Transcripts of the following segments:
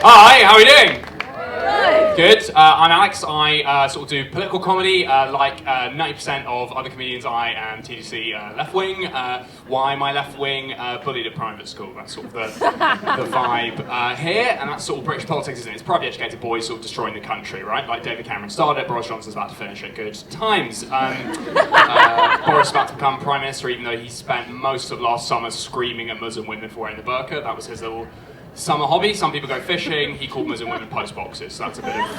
Hi, how are you doing? Good. I'm Alex. I sort of do political comedy. Like 90% of other comedians, I am TDC left wing. Why am I left wing? Bullied at private school. That's sort of the vibe here, and that's sort of British politics, isn't it? It's privately educated boys sort of destroying the country, right? Like David Cameron started it, Boris Johnson's about to finish it. Good times. Boris about to become Prime Minister, even though he spent most of last summer screaming at Muslim women for wearing the burqa. That was his little summer hobby. Some people go fishing. He called Muslim women post boxes. So that's a bit of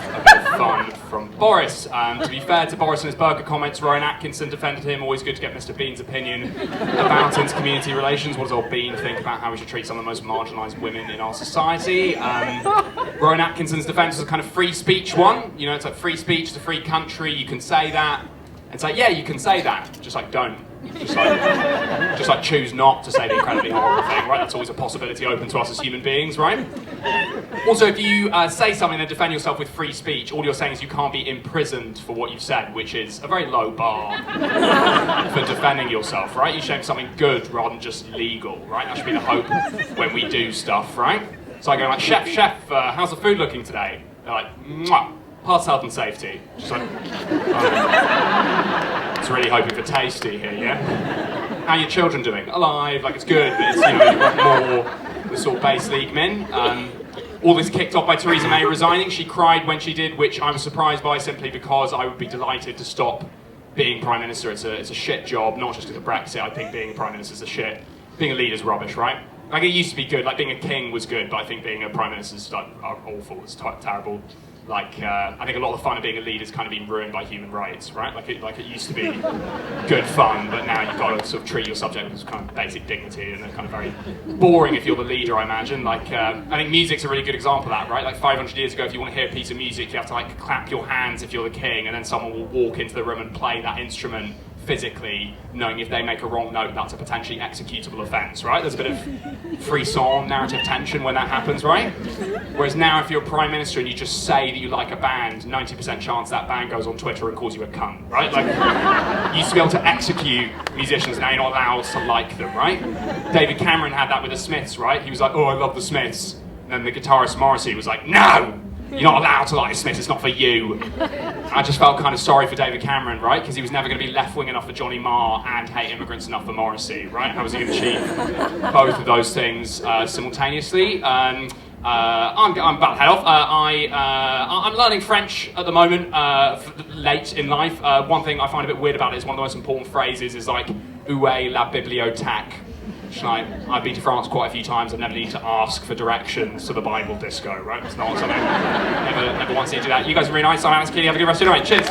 fun from Boris. To be fair to Boris and his burqa comments, Rowan Atkinson defended him. Always good to get Mr. Bean's opinion about intercommunity relations. What does old Bean think about how we should treat some of the most marginalised women in our society? Rowan Atkinson's defence was a kind of free speech one. You know, it's like free speech, it's a free country. You can say that. It's like, yeah, you can say that. Just like don't. Just like choose not to say the incredibly horrible thing, right? That's always a possibility open to us as human beings, right? Also, if you say something and defend yourself with free speech, all you're saying is you can't be imprisoned for what you've said, which is a very low bar for defending yourself, right? You should aim for something good rather than just legal, right? That should be the hope when we do stuff, right? So I go like, chef, how's the food looking today? They're like, mwah. Past health and safety. Just like, it's really hoping for tasty here, yeah? How are your children doing? Alive, like it's good, but it's, you know, you want more the sort of base league men. All this kicked off by Theresa May resigning. She cried when she did, which I was surprised by simply because I would be delighted to stop being Prime Minister. It's a shit job, not just because of Brexit. I think being Prime Minister is a shit. Being a leader is rubbish, right? Like it used to be good, like being a king was good, but I think being a Prime Minister is like awful, it's terrible. Like, I think a lot of the fun of being a leader has kind of been ruined by human rights, right? Like it used to be good fun, but now you've got to sort of treat your subject with kind of basic dignity, and they're kind of very boring if you're the leader, I imagine. Like, I think music's a really good example of that, right? Like 500 years ago, if you want to hear a piece of music, you have to like clap your hands if you're the king, and then someone will walk into the room and play that instrument physically, knowing if they make a wrong note, that's a potentially executable offence, right? There's a bit of frisson, narrative tension when that happens, right? Whereas now, if you're a Prime Minister and you just say that you like a band, 90% chance that band goes on Twitter and calls you a cunt, right? Like, you used to be able to execute musicians, now you're not allowed to like them, right? David Cameron had that with the Smiths, right? He was like, oh, I love the Smiths. And then the guitarist Morrissey was like, no! You're not allowed to like the Smiths, it's not for you. I just felt kind of sorry for David Cameron, right? Because he was never going to be left-wing enough for Johnny Marr and hate immigrants enough for Morrissey, right? How was he going to achieve both of those things simultaneously? I'm about to head off. I'm learning French at the moment, late in life. One thing I find a bit weird about it is one of the most important phrases is like, où est la bibliothèque? Like, I've been to France quite a few times. I've never needed to ask for directions to the Bible disco, right? It's not something. Never once need to do that. You guys are really nice. I'm Alex Kealy. Have a good rest of your night. Cheers.